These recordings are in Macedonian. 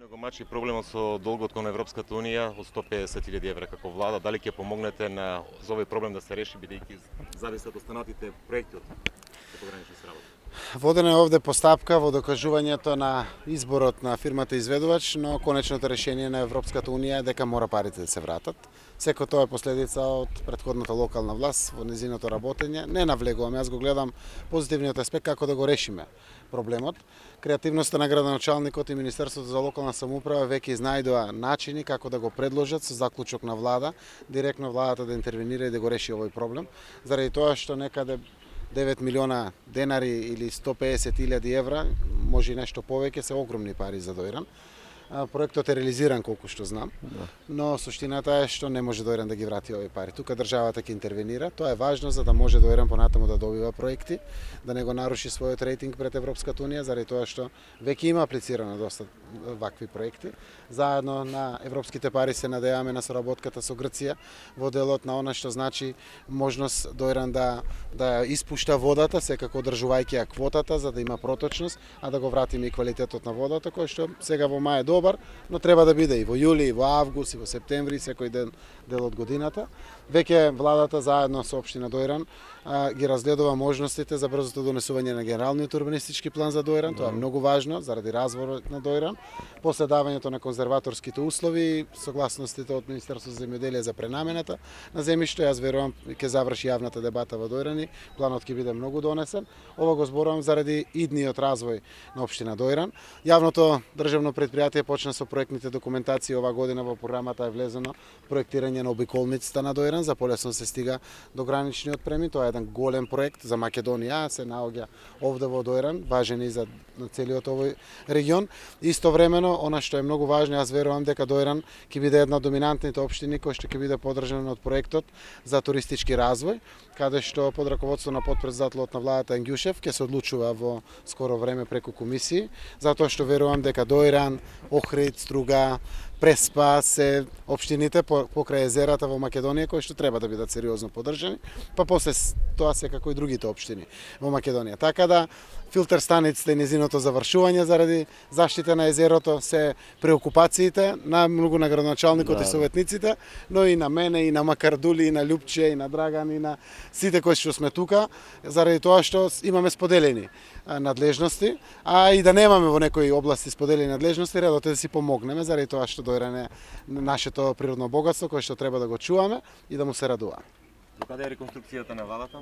го мачи проблемот со долгот кон Европската унија од 150.000 евра како влада. Дали ќе помогнете за овој проблем да се реши, бидејќи зависат останатите проекти од погранични работи? Водена е овде постапка во докажувањето на изборот на фирмата изведувач, но конечното решение на Европската унија е дека мора парите да се вратат. Секо тоа е последица од претходната локална власт во незиното работење. Не навлегувам, јас го гледам позитивниот аспект како да го решиме проблемот. Креативноста на градоначалникот и Министерството за локална самоуправа веќе изнајдоа начини како да го предложат со заклучок на влада, директно владата да интервенира и да го реши овој проблем, заради тоа што некаде 9 милиона денари или 150.000 евра, може и нешто повеќе, се огромни пари за Дојран. Проектот е реализиран колку што знам, но суштината е што не може Дојран да ги врати овие пари. Тука државата ќе интервенира. Тоа е важно за да може Дојран понатаму да добива проекти, да не го наруши својот рейтинг пред Европската унија, заради тоа што веќе има аплицирано доста вакви проекти. Заедно на европските пари се надеваме на соработката со Грција во делот на она што значи можност Дојран да испушта водата, секако одржувајќи ја квотата за да има проточност, а да го вратиме и квалитетот на водата, кој што сега во мај е добар, но треба да биде и во јули, и во август, и во септември, секој дел од годината. Веќе владата заедно со општина Дојран ги разгледува можностите за брзото донесување на генералниот урбанистички план за Дојран. Тоа е многу важно заради развојот на Дојран, после давањето на конзерваторските услови, согласностите од Министерството за земјоделие за пренамената на земјиште. Јас верувам ќе заврши јавната дебата во Дојран и планот ќе биде многу донесен. Ова го зборувам заради идниот развој на општина Дојран. Јавното државно претпријатие почна со проектните документации ова година. Во програмата е влезено проектирање на обиколницата на Дојран, за полесно се стига до граничниот премин. Тоа е еден голем проект за Македонија, се наоѓа овде во Дојран, важен и за целиот овој регион. Истовремено, она што е многу важно, јас верувам дека Дојран ќе биде една од доминантните општини која што ќе биде подржана од проектот за туристички развој, каде што под раководство на потпредседателот на владата Енгјушев ќе се одлучува во скоро време преку комисии, затоа што верувам дека Дојран, Охрид, Струга, Преспа се општините покрај езерата во Македонија кои што треба да бидат сериозно поддржани, па после тоа секако и другите општини во Македонија. Така да филтер станиците и незиното завршување заради заштита на езерото се преокупациите на многу на градоначалникот и советниците, но и на мене, и на Макардули, и на Љупче, и на Драган, и на сите кои што сме тука, заради тоа што имаме споделени надлежности, а и да немаме во некои области споделени надлежности, редот е да си помогнеме, заради тоа што Дојран е нашето природно богатство кое што треба да го чуваме и да му се радуваме. До каде е реконструкцијата на владата?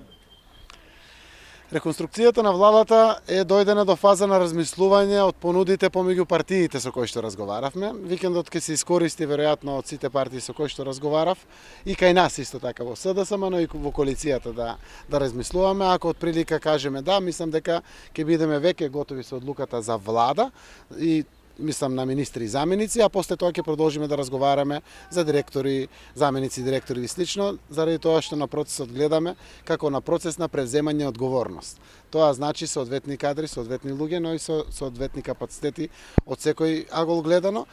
Реконструкцијата на владата е дојдена до фаза на размислување од понудите помеѓу партиите со кои што разговаравме. Викендот ќе се искористи веројатно од сите партии со кои што разговарав и кај нас исто така во СДСМ, но и во коалицијата да размислуваме. Ако од прилика кажеме да, мислам дека ќе бидеме веќе готови со одлуката за влада и мислам на министри и заменици, а после тоа ќе продолжиме да разговараме за директори, заменици, директори и слично, заради тоа што на процесот гледаме како на процес на превземање одговорност. Тоа значи соодветни кадри, соодветни луѓе, но и соодветни капацитети од секој агол гледано.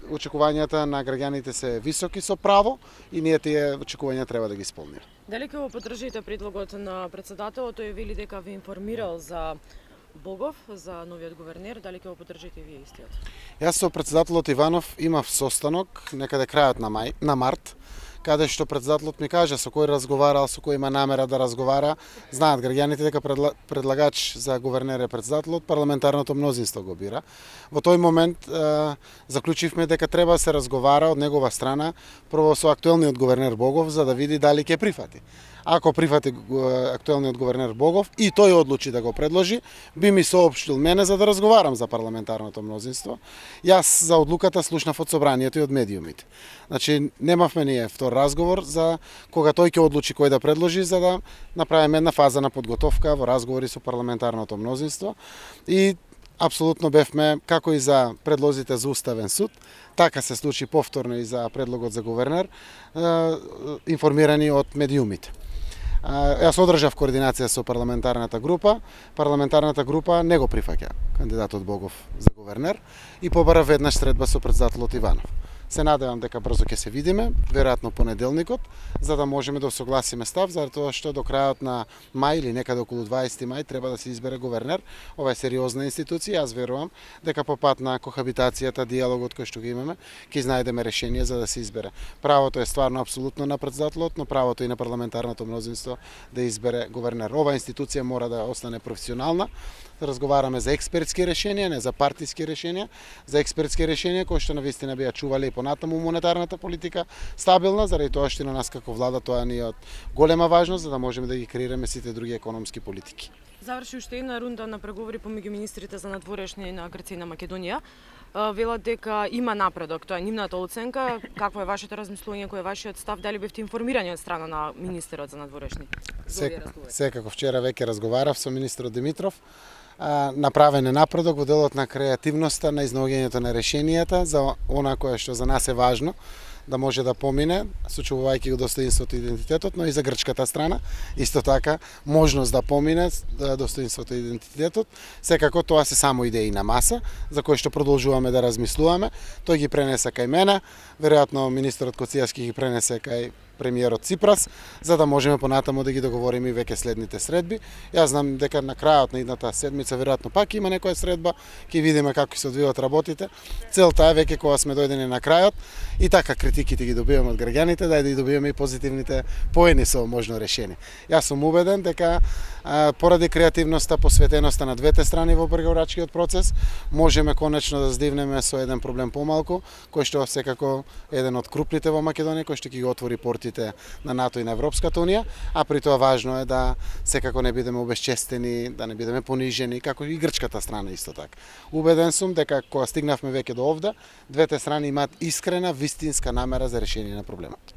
Очекувањата на граѓаните се високи со право и ние тие очекувања треба да ги исполниме. Дали ќе го поддржите предлогот на председателот, тој вели дека ви информирал за Богов, за новиот гувернер, дали ќе го поддржите вие истиот? Јас со председателот Иванов имав состанок некаде крајот на март, каде што председателот ми кажа со кој разговарал, со кој има намера да разговара. Знаат граѓаните дека предлагач за гувернер е председателот, парламентарното мнозинство го бира. Во тој момент заклучивме дека треба да се разговара од негова страна прво со актуелниот гувернер Богов за да види дали ќе прифати. Ако прифати актуелниот гувернер Богов и тој одлучи да го предложи, би ми соопштил мене за да разговарам за парламентарното мнозинство. Јас за одлуката слушнав од собранието и од медиумите. Значи, немавме ние втор разговор за кога тој ќе одлучи кој да предложи, за да направиме една фаза на подготовка во разговори со парламентарното мнозинство. И апсолутно бевме, како и за предлозите за Уставен суд, така се случи повторно и за предлогот за гувернер, информирани од медиумите. Јас одржав координација со парламентарната група. Парламентарната група не го прифаќа кандидатот Богов за гувернер и побара веднаш средба со председателот Иванов. Се надевам дека брзо ќе се видиме, веројатно понеделникот, за да можеме да согласиме став, за тоа што до крајот на мај или некаде околу 20 мај треба да се избере гувернер. Ова е сериозна институција, јас верувам дека по пат на кохабитацијата, диалогот кој што го имаме, ќе најдеме решение за да се избере. Правото е стварно апсолутно на претседателот, но правото и на парламентарното мнозинство да избере гувернер. Ова институција мора да остане професионална. Разговараме за експертски решенија, не за партиски решенија, за експертски решенија кои што навистина би ја чувале и понатаму монетарната политика стабилна, заради тоа што на нас како влада тоа ни е од голема важност за да можеме да ги креираме сите други економски политики. Заврши уште една рунда на преговори помеѓу министрите за надворешни на Грција и на Македонија. Велат дека има напредок, тоа е нивната оценка. Какво е вашето размислување, кој е вашиот став, дали бевте информирани од страна на министерот за надворешни? Секако вчера веќе разговарав со министерот Димитров. Направен е напредок во делот на креативноста, на изнаоѓањето на решенијата за она кое што за нас е важно, да може да помине, сочувувајќи го достоинството и идентитетот, но и за грчката страна, исто така, можност да помине достоинството и идентитетот. Секако тоа се само идеи на маса, за кои што продолжуваме да размислуваме. Тој ги пренесе кај мене, веројатно министерот Коцијаски ги пренесе кај премиерот Ципрас, за да можеме понатаму да ги договориме и веќе следните средби. Јас знам дека на крајот на идната седмица веројатно пак има некоја средба, ќе видиме како се одвиваат работите. Целта е веќе кога сме дојдени на крајот и така критиките ги добиваме од граѓаните, да ги добиваме и позитивните поени со можно решение. Јас сум убеден дека поради креативноста, посветеноста на двете страни во преговорачкиот процес, можеме конечно да здивнеме со еден проблем помалку, кој што секако е еден од крупните во Македонија, кој што ќе ги отвори портите на НАТО и на Европската унија, а при тоа важно е да секако не бидеме обесчестени, да не бидеме понижени, како и грчката страна исто така. Убеден сум дека кога стигнавме веќе до овде, двете страни имаат искрена, вистинска намера за решение на проблемот.